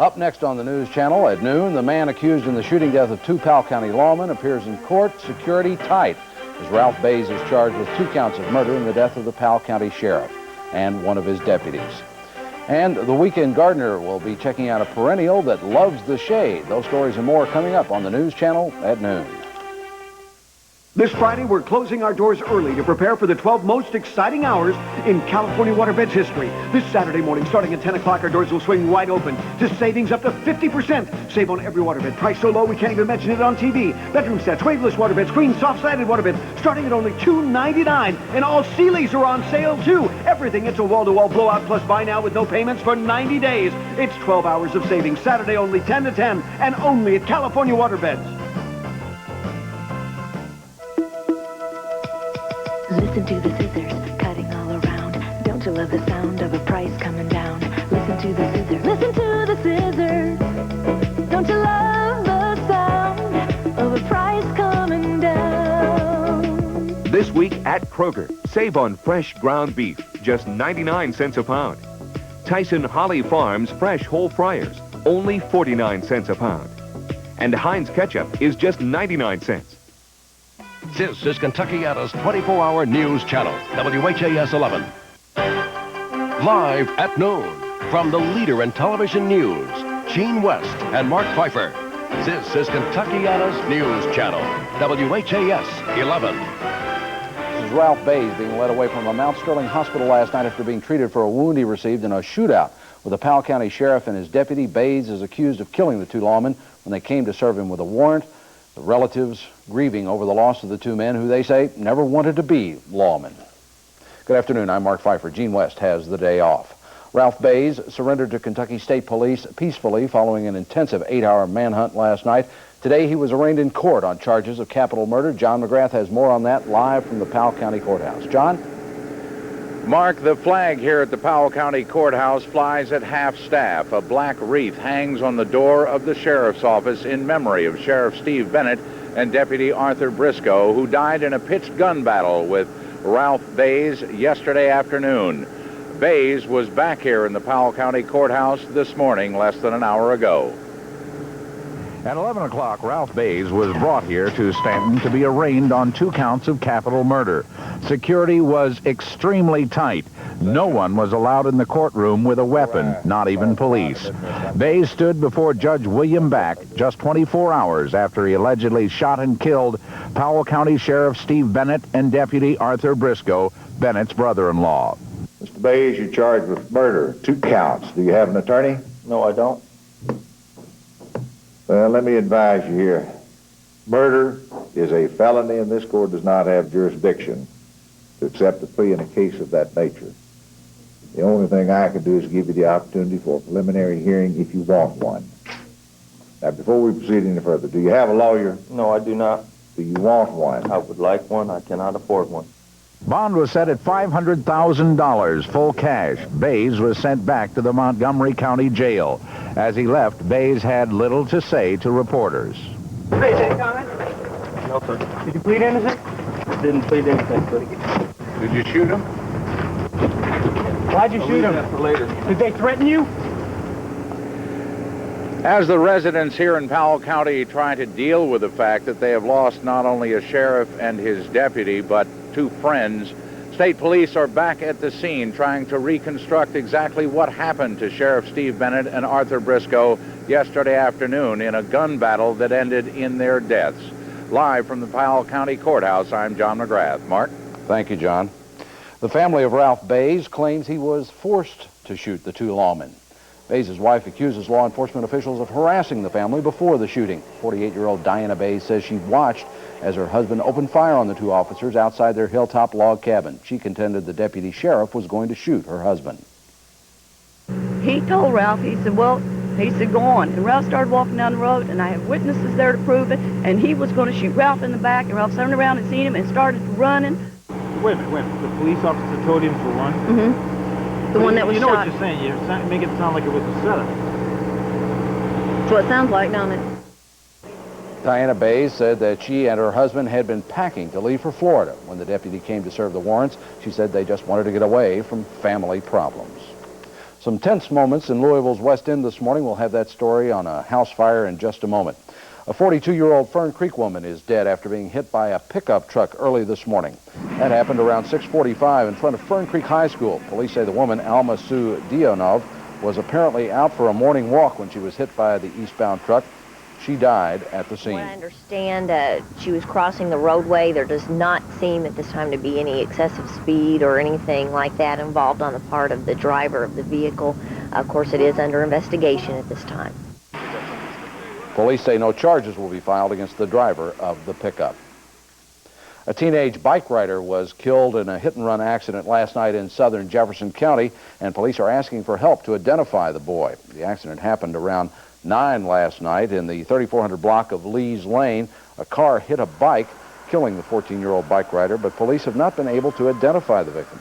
Up next on the News Channel at noon, the man accused in the shooting death of two Powell County lawmen appears in court, security tight, as Ralph Bays is charged with 2 counts of murder in the death of the Powell County sheriff and one of his deputies. And the weekend gardener will be checking out a perennial that loves the shade. Those stories and more coming up on the News Channel at noon. This Friday, we're closing our doors early to prepare for the 12 most exciting hours in California Waterbeds history. This Saturday morning, starting at 10 o'clock, our doors will swing wide open to savings up to 50%. Save on every waterbed. Price so low we can't even mention it on TV. Bedroom sets, waveless waterbeds, queen soft-sided waterbeds, starting at only $2.99. And all Sealy's are on sale, too. Everything, it's a wall-to-wall blowout plus buy now with no payments for 90 days. It's 12 hours of savings. Saturday only 10 to 10, and only at California Waterbeds. Listen to the scissors cutting all around. Don't you love the sound of a price coming down? Listen to the scissors. Listen to the scissors. Don't you love the sound of a price coming down? This week at Kroger, save on fresh ground beef, just 99 cents a pound. Tyson Holly Farms fresh whole fryers, only 49 cents a pound. And Heinz ketchup is just 99 cents. This is Kentuckiana's 24-hour news channel, WHAS 11. Live at noon, from the leader in television news, Gene West and Mark Pfeiffer. This is Kentuckiana's news channel, WHAS 11. This is Ralph Bays being led away from a Mount Sterling hospital last night after being treated for a wound he received in a shootout with the Powell County sheriff and his deputy. Bays is accused of killing the two lawmen when they came to serve him with a warrant. The relatives grieving over the loss of the two men who they say never wanted to be lawmen. Good afternoon, I'm Mark Pfeiffer. Gene West has the day off. Ralph Bays surrendered to Kentucky State Police peacefully following an intensive 8-hour manhunt last night. Today he was arraigned in court on charges of capital murder. John McGrath has more on that live from the Powell County Courthouse. John? Mark, the flag here at the Powell County Courthouse flies at half-staff. A black wreath hangs on the door of the sheriff's office in memory of Sheriff Steve Bennett and Deputy Arthur Briscoe, who died in a pitched gun battle with Ralph Bays yesterday afternoon. Bays was back here in the Powell County Courthouse this morning, less than an hour ago. At 11 o'clock, Ralph Bays was brought here to Stanton to be arraigned on 2 counts of capital murder. Security was extremely tight. No one was allowed in the courtroom with a weapon, not even police. Bays stood before Judge William Back just 24 hours after he allegedly shot and killed Powell County Sheriff Steve Bennett and Deputy Arthur Briscoe, Bennett's brother-in-law. Mr. Bays, you're charged with murder, 2 counts. Do you have an attorney? No, I don't. Well, let me advise you here. Murder is a felony, and this court does not have jurisdiction to accept a plea in a case of that nature. The only thing I can do is give you the opportunity for a preliminary hearing if you want one. Now, before we proceed any further, do you have a lawyer? No, I do not. Do you want one? I would like one. I cannot afford one. Bond was set at $500,000, full cash. Bays was sent back to the Montgomery County Jail. As he left, Bays had little to say to reporters. Bays, any comment? No, sir. Did you plead innocent? I didn't plead anything, sir. Did you shoot him? Why'd you shoot him? That for later. Did they threaten you? As the residents here in Powell County try to deal with the fact that they have lost not only a sheriff and his deputy, but 2 friends, state police are back at the scene trying to reconstruct exactly what happened to Sheriff Steve Bennett and Arthur Briscoe yesterday afternoon in a gun battle that ended in their deaths. Live from the Powell County Courthouse, I'm John McGrath. Mark? Thank you, John. The family of Ralph Bays claims he was forced to shoot the 2 lawmen. Bays' wife accuses law enforcement officials of harassing the family before the shooting. 48-year-old Diana Bays says she watched as her husband opened fire on the 2 officers outside their hilltop log cabin. She contended the deputy sheriff was going to shoot her husband. He told Ralph, he said, go on. And Ralph started walking down the road, and I have witnesses there to prove it, and he was going to shoot Ralph in the back, and Ralph turned around and seen him and started running. Wait a minute. The police officer told him to run? Mm-hmm. The one that was shot. You know what you're saying. You're making it sound like it was a setup. That's what it sounds like, don't it? Diana Bays said that she and her husband had been packing to leave for Florida when the deputy came to serve the warrants. She said they just wanted to get away from family problems. Some tense moments in Louisville's West End this morning. We'll have that story on a house fire in just a moment. A 42-year-old Fern Creek woman is dead after being hit by a pickup truck early this morning. That happened around 6:45 in front of Fern Creek High School. Police say the woman, Alma Sue Dionov, was apparently out for a morning walk when she was hit by the eastbound truck. She died at the scene. What I understand, she was crossing the roadway. There does not seem at this time to be any excessive speed or anything like that involved on the part of the driver of the vehicle. Of course, it is under investigation at this time. Police say no charges will be filed against the driver of the pickup. A teenage bike rider was killed in a hit-and-run accident last night in southern Jefferson County, and police are asking for help to identify the boy. The accident happened around 9 last night in the 3400 block of Lee's Lane. A car hit a bike, killing the 14-year-old bike rider, but police have not been able to identify the victim.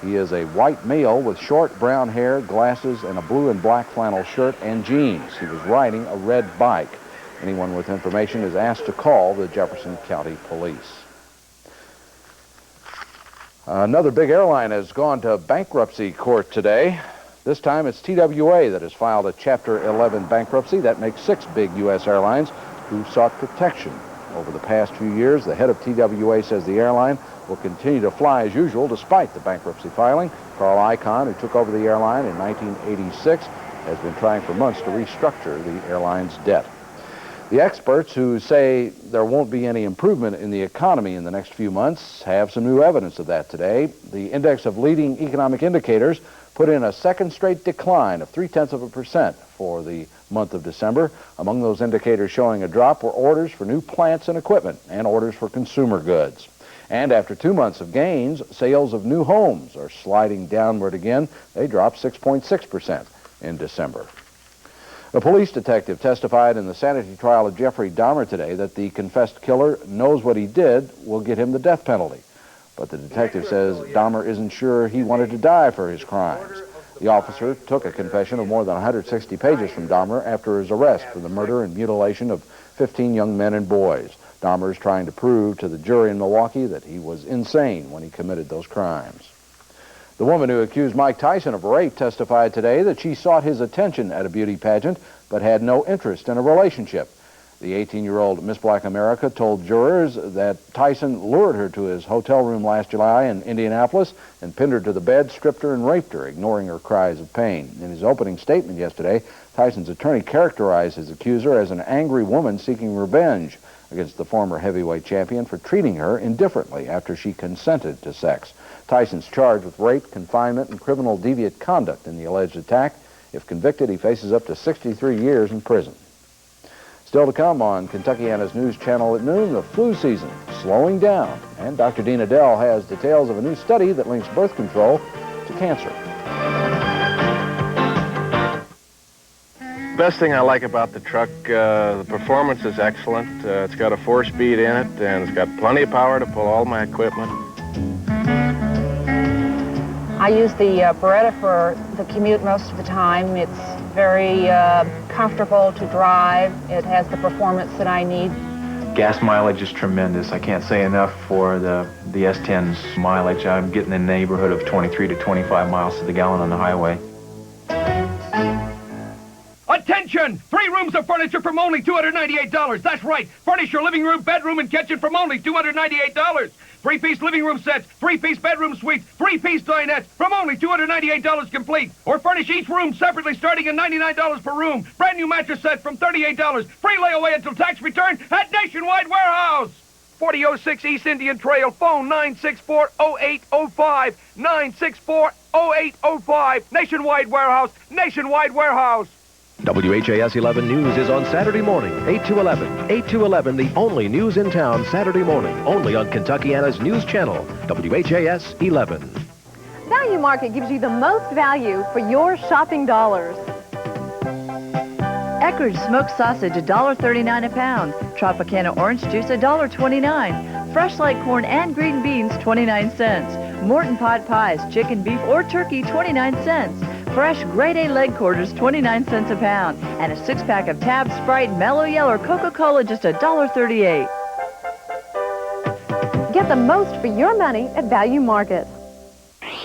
He is a white male with short brown hair, glasses, and a blue and black flannel shirt and jeans. He was riding a red bike. Anyone with information is asked to call the Jefferson County Police. Another big airline has gone to bankruptcy court today. This time it's TWA that has filed a Chapter 11 bankruptcy. That makes 6 big U.S. airlines who sought protection. Over the past few years, the head of TWA says the airline will continue to fly as usual despite the bankruptcy filing. Carl Icahn, who took over the airline in 1986, has been trying for months to restructure the airline's debt. The experts who say there won't be any improvement in the economy in the next few months have some new evidence of that today. The index of leading economic indicators put in a second straight decline of 0.3% for the month of December. Among those indicators showing a drop were orders for new plants and equipment and orders for consumer goods. And after 2 months of gains, sales of new homes are sliding downward again. They dropped 6.6% in December. A police detective testified in the sanity trial of Jeffrey Dahmer today that the confessed killer knows what he did will get him the death penalty. But the detective says Dahmer isn't sure he wanted to die for his crimes. The officer took a confession of more than 160 pages from Dahmer after his arrest for the murder and mutilation of 15 young men and boys. Dahmer is trying to prove to the jury in Milwaukee that he was insane when he committed those crimes. The woman who accused Mike Tyson of rape testified today that she sought his attention at a beauty pageant but had no interest in a relationship. The 18-year-old Miss Black America told jurors that Tyson lured her to his hotel room last July in Indianapolis and pinned her to the bed, stripped her, and raped her, ignoring her cries of pain. In his opening statement yesterday, Tyson's attorney characterized his accuser as an angry woman seeking revenge against the former heavyweight champion for treating her indifferently after she consented to sex. Tyson's charged with rape, confinement, and criminal deviant conduct in the alleged attack. If convicted, he faces up to 63 years in prison. Still to come on Kentuckiana's News Channel at noon, the flu season slowing down. And Dr. Dean Adele has details of a new study that links birth control to cancer. Best thing I like about the truck, the performance is excellent. It's got a 4-speed in it, and it's got plenty of power to pull all my equipment. I use the Beretta for the commute most of the time. It's very comfortable to drive. It has the performance that I need. Gas mileage is tremendous. I can't say enough for the S10's mileage. I'm getting in the neighborhood of 23 to 25 miles to the gallon on the highway. Attention! 3 rooms of furniture from only $298. That's right. Furnish your living room, bedroom, and kitchen from only $298. 3-piece living room sets, 3-piece bedroom suites, 3-piece dinettes from only $298 complete. Or furnish each room separately starting at $99 per room. Brand new mattress set from $38. Free layaway until tax return at Nationwide Warehouse. 4006 East Indian Trail. Phone 964-0805. 964-0805. Nationwide Warehouse. Nationwide Warehouse. WHAS 11 News is on Saturday morning, 8 to 11. 8 to 11, the only news in town Saturday morning, only on Kentuckiana's News Channel, WHAS 11. Valumarket gives you the most value for your shopping dollars. Eckrich smoked sausage, $1.39 a pound. Tropicana orange juice, $1.29. Fresh light corn and green beans, 29 cents. Morton pot pies, chicken, beef, or turkey, 29 cents. Fresh grade A leg quarters, 29 cents a pound. And a 6-pack of Tab, Sprite, Mellow Yellow, or Coca-Cola, just $1.38. Get the most for your money at Valumarket.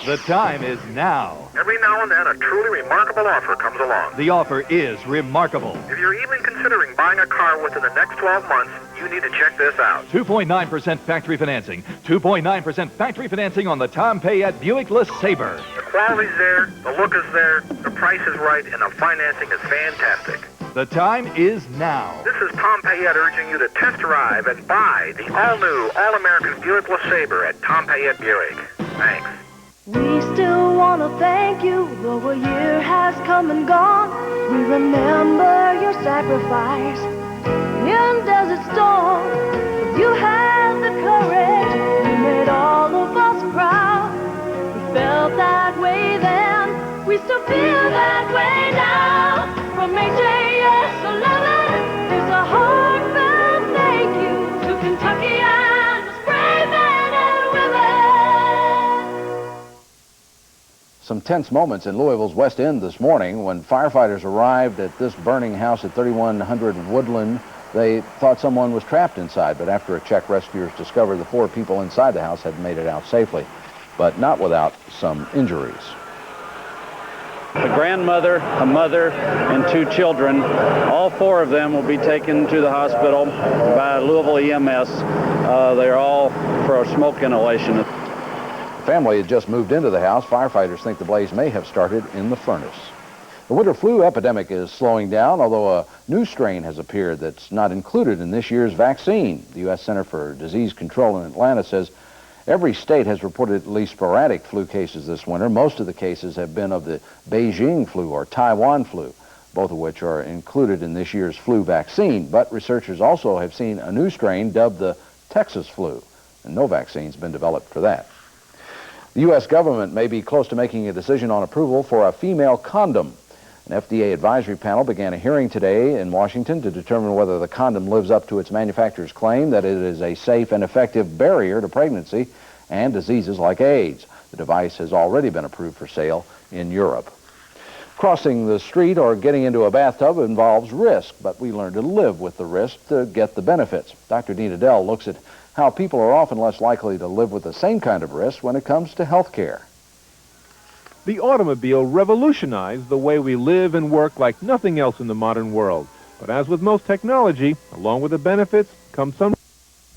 The time is now. Every now and then, a truly remarkable offer comes along. The offer is remarkable. If you're even considering buying a car within the next 12 months, you need to check this out. 2.9% factory financing. 2.9% factory financing on the Tom Payette Buick LeSabre. The quality's there, the look is there, the price is right, and the financing is fantastic. The time is now. This is Tom Payette urging you to test drive and buy the all-new, all-American Buick LeSabre at Tom Payette Buick. Thanks. We still want to thank you, though a year has come and gone. We remember your sacrifice in Desert Storm. You had the courage, you made all of us proud. We felt that way then, we still feel that way now. From HAS 11, there's a heartfelt thank you to Kentucky and its brave men and women. Some tense moments in Louisville's West End this morning when firefighters arrived at this burning house at 3100 Woodland. They thought someone was trapped inside, but after a check, rescuers discovered the 4 people inside the house had made it out safely, but not without some injuries. A grandmother, a mother, and 2 children. All 4 of them will be taken to the hospital by Louisville EMS. They're all for smoke inhalation. The family had just moved into the house. Firefighters think the blaze may have started in the furnace. The winter flu epidemic is slowing down, although a new strain has appeared that's not included in this year's vaccine. The U.S. Center for Disease Control in Atlanta says every state has reported at least sporadic flu cases this winter. Most of the cases have been of the Beijing flu or Taiwan flu, both of which are included in this year's flu vaccine. But researchers also have seen a new strain dubbed the Texas flu, and no vaccine's been developed for that. The U.S. government may be close to making a decision on approval for a female condom. An FDA advisory panel began a hearing today in Washington to determine whether the condom lives up to its manufacturer's claim that it is a safe and effective barrier to pregnancy and diseases like AIDS. The device has already been approved for sale in Europe. Crossing the street or getting into a bathtub involves risk, but we learn to live with the risk to get the benefits. Dr. Dina Dell looks at how people are often less likely to live with the same kind of risk when it comes to health care. The automobile revolutionized the way we live and work like nothing else in the modern world. But as with most technology, along with the benefits come some